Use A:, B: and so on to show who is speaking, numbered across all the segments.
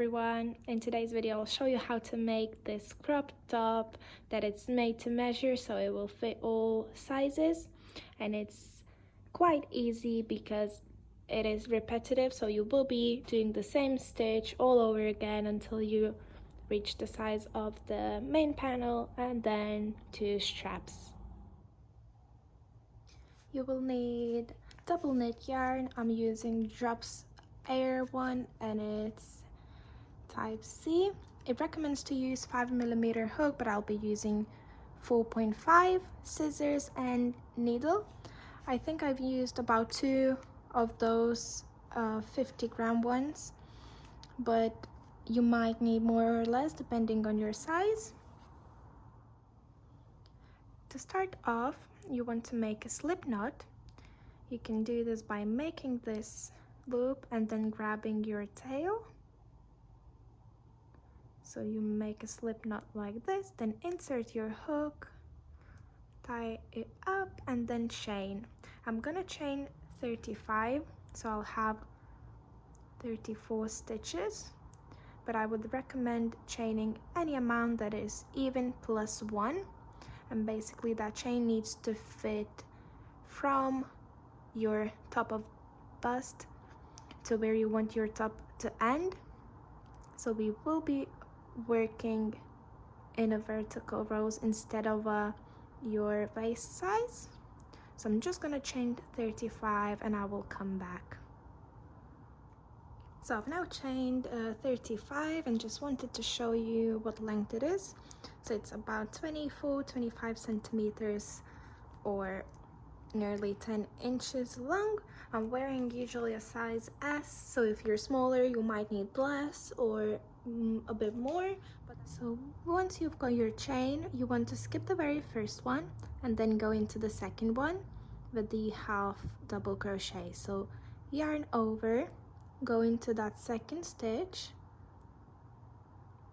A: everyone. In today's video I'll show you how to make this crop top that it's made to measure so it will fit all sizes, and it's quite easy because it is repetitive, so you will be doing the same stitch all over again until you reach the size of the main panel and then 2 straps. You will need double knit yarn. I'm using Drops Air one and it's type C. It recommends to use 5mm hook, but I'll be using 4.5 scissors and needle. I think I've used about 2 of those 50-gram ones, but you might need more or less depending on your size. To start off, you want to make a slip knot. You can do this by making this loop and then grabbing your tail. So you make a slip knot like this, then insert your hook, tie it up, and then chain. I'm gonna chain 35, so I'll have 34 stitches, but I would recommend chaining any amount that is even plus 1, and basically that chain needs to fit from your top of bust to where you want your top to end. So we will be working in a vertical rows instead of your waist size. So I'm just gonna chain 35 and I will come back. So I've now chained 35 and just wanted to show you what length it is. So it's about 24-25 centimeters or nearly 10 inches long. I'm wearing usually a size S, so if you're smaller you might need less or a bit more. So once you've got your chain, you want to skip the very first one and then go into the second one with the half double crochet. So yarn over, go into that second stitch,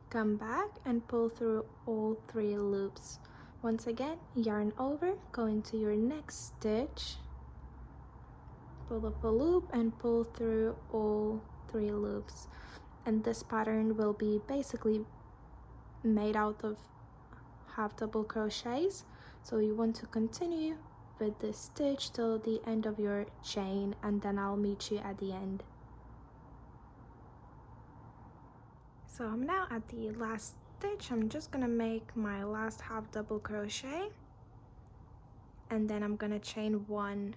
A: come back and pull through all 3 loops. Once again, yarn over, go into your next stitch, pull up a loop and pull through all 3 loops. And this pattern will be basically made out of half double crochets, so you want to continue with this stitch till the end of your chain, and then I'll meet you at the end. So I'm now at the last stitch. I'm just gonna make my last half double crochet and then I'm gonna chain 1,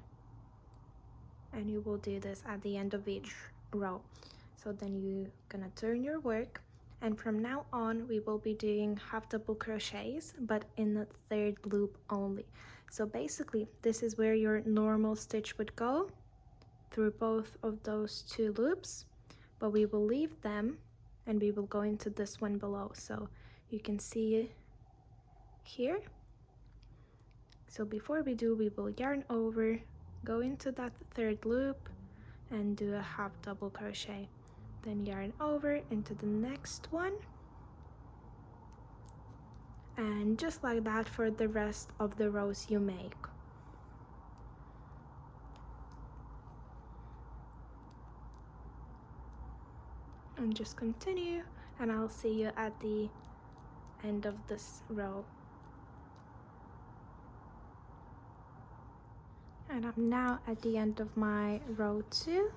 A: and you will do this at the end of each row. So then you're gonna turn your work, and from now on we will be doing half double crochets but in the 3rd loop only. So basically this is where your normal stitch would go through both of those 2 loops, but we will leave them and we will go into this one below. So you can see here. So before we do, we will yarn over, go into that 3rd loop and do a half double crochet, then yarn over into the next one, and just like that for the rest of the rows you make. And just continue, and I'll see you at the end of this row. And I'm now at the end of my row 2.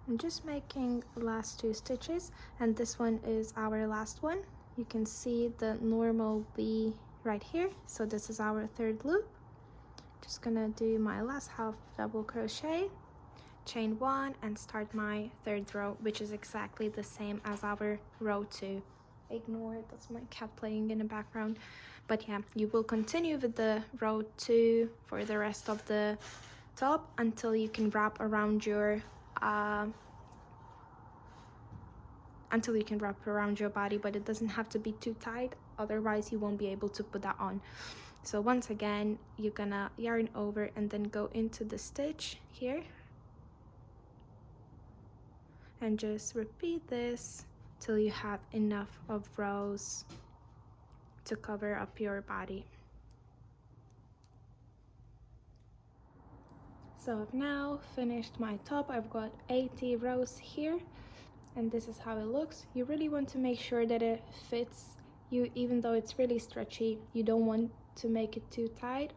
A: I'm just making the last 2 stitches, and this one is our last one. You can see the normal V right here, so this is our 3rd loop. Just gonna do my last half double crochet, chain 1 and start my 3rd row, which is exactly the same as our row 2. Ignore it, that's my cat playing in the background. But yeah, you will continue with the row 2 for the rest of the top until you can wrap around your body, but it doesn't have to be too tight, otherwise you won't be able to put that on. So once again, you're gonna yarn over and then go into the stitch here and just repeat this till you have enough of rows to cover up your body. So I've now finished my top. I've got 80 rows here, and this is how it looks. You really want to make sure that it fits you, even though it's really stretchy. You don't want to make it too tight,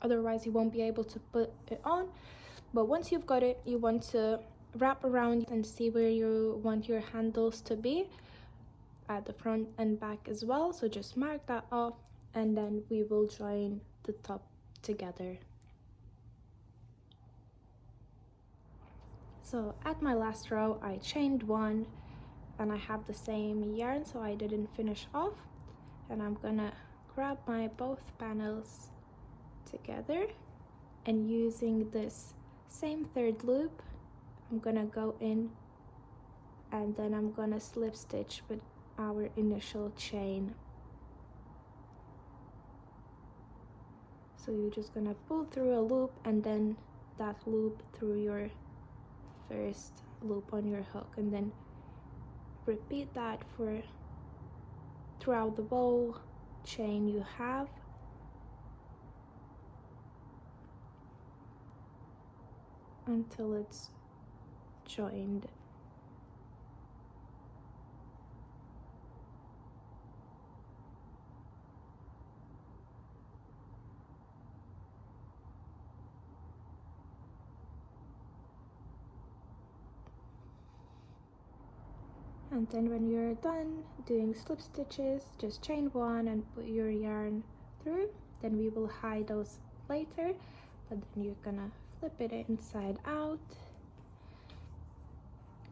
A: otherwise you won't be able to put it on. But once you've got it, you want to wrap around and see where you want your handles to be at the front and back as well. So just mark that off, and then we will join the top together. So at my last row, I chained one, and I have the same yarn, so I didn't finish off. And I'm gonna grab my both panels together, and using this same third loop, I'm gonna go in, and then I'm gonna slip stitch with our initial chain. So you're just gonna pull through a loop, and then that loop through your first loop on your hook, and then repeat that for throughout the whole chain you have. Until it's joined. And then when you're done doing slip stitches, just chain one and put your yarn through. Then we will hide those later, but then you're gonna flip it inside out,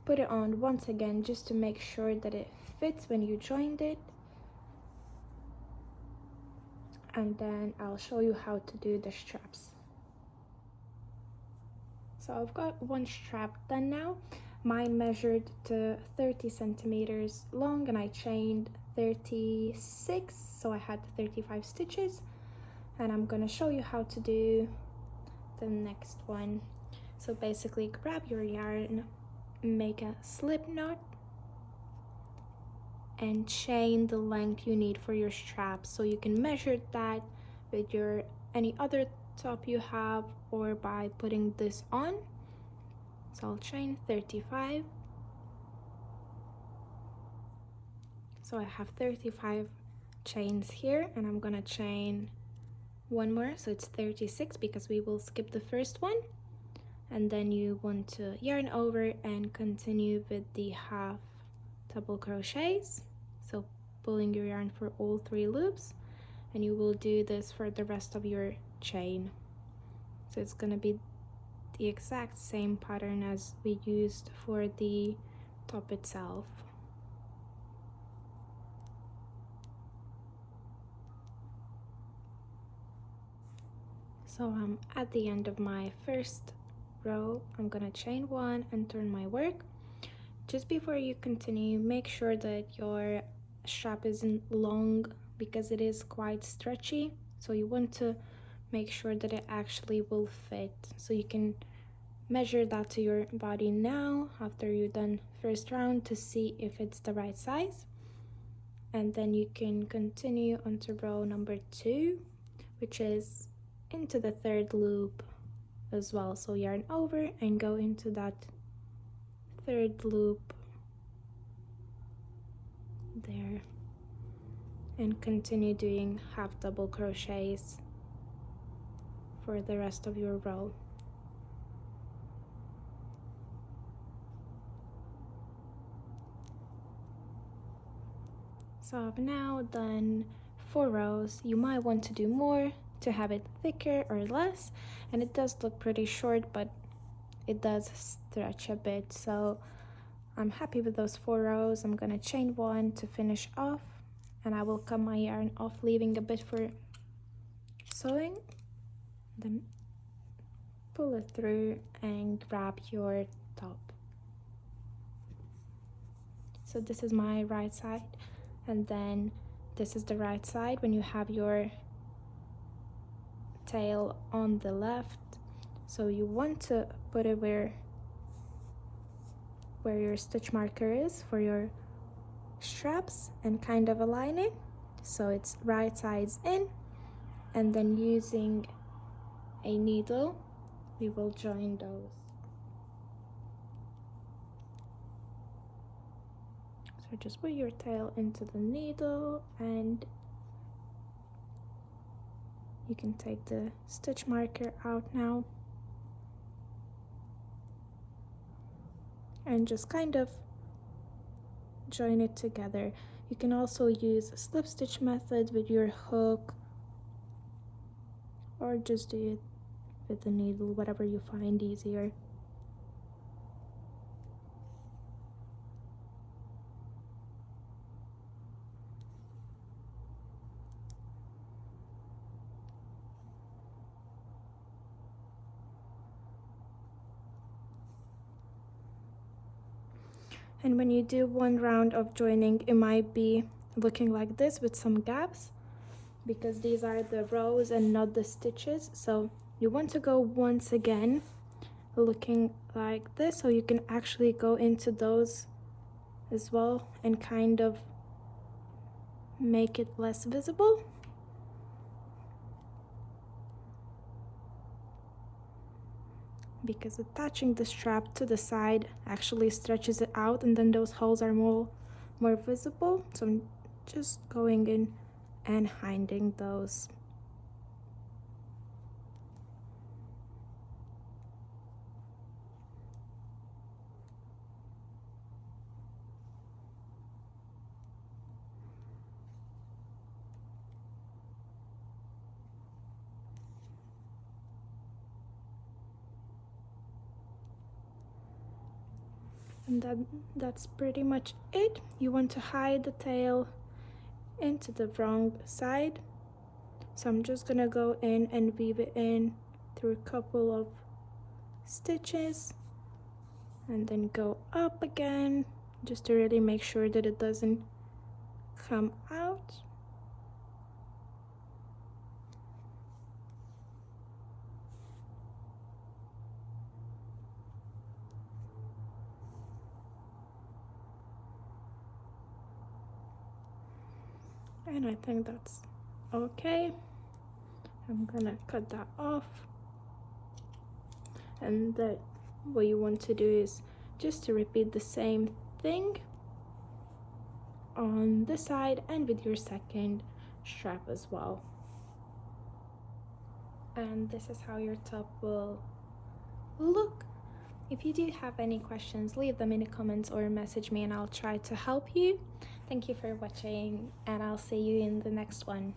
A: put it on once again just to make sure that it fits when you joined it, and then I'll show you how to do the straps. So I've got one strap done now. Mine measured to 30 centimeters long, and I chained 36, so I had 35 stitches. And I'm gonna show you how to do the next one. So basically, grab your yarn, make a slip knot, and chain the length you need for your strap. So you can measure that with your any other top you have, or by putting this on. So I'll chain 35. So I have 35 chains here, and I'm gonna chain one more, so it's 36 because we will skip the first one. And then you want to yarn over and continue with the half double crochets, so pulling your yarn for all 3 loops, and you will do this for the rest of your chain. So it's gonna be the exact same pattern as we used for the top itself. So I'm at the end of my first row. I'm gonna chain one and turn my work. Just before you continue, make sure that your strap isn't long because it is quite stretchy, so you want to make sure that it actually will fit. So you can measure that to your body now after you've done first round to see if it's the right size, and then you can continue onto row number 2, which is into the 3rd loop as well. So yarn over and go into that 3rd loop there, and continue doing half double crochets for the rest of your row. So I've now done 4 rows. You might want to do more to have it thicker or less, and it does look pretty short, but it does stretch a bit. So I'm happy with those 4 rows. I'm gonna chain one to finish off, and I will cut my yarn off, leaving a bit for sewing. Then pull it through and grab your top. So this is my right side, and then this is the right side when you have your tail on the left. So you want to put it where your stitch marker is for your straps, and kind of align it so it's right sides in, and then using a needle we will join those. So just put your tail into the needle and you can take the stitch marker out now and just kind of join it together. You can also use a slip stitch method with your hook, or just do it with the needle, whatever you find easier. And when you do one round of joining, it might be looking like this with some gaps, because these are the rows and not the stitches. So you want to go once again looking like this, so you can actually go into those as well and kind of make it less visible. Because attaching the strap to the side actually stretches it out, and then those holes are more visible. So I'm just going in and hiding those. And that's pretty much it. You want to hide the tail into the wrong side. So I'm just gonna go in and weave it in through a couple of stitches and then go up again, just to really make sure that it doesn't come out. And I think that's okay. I'm gonna cut that off. And then what you want to do is just to repeat the same thing on this side and with your second strap as well. And this is how your top will look. If you do have any questions, leave them in the comments or message me and I'll try to help you. Thank you for watching, and I'll see you in the next one.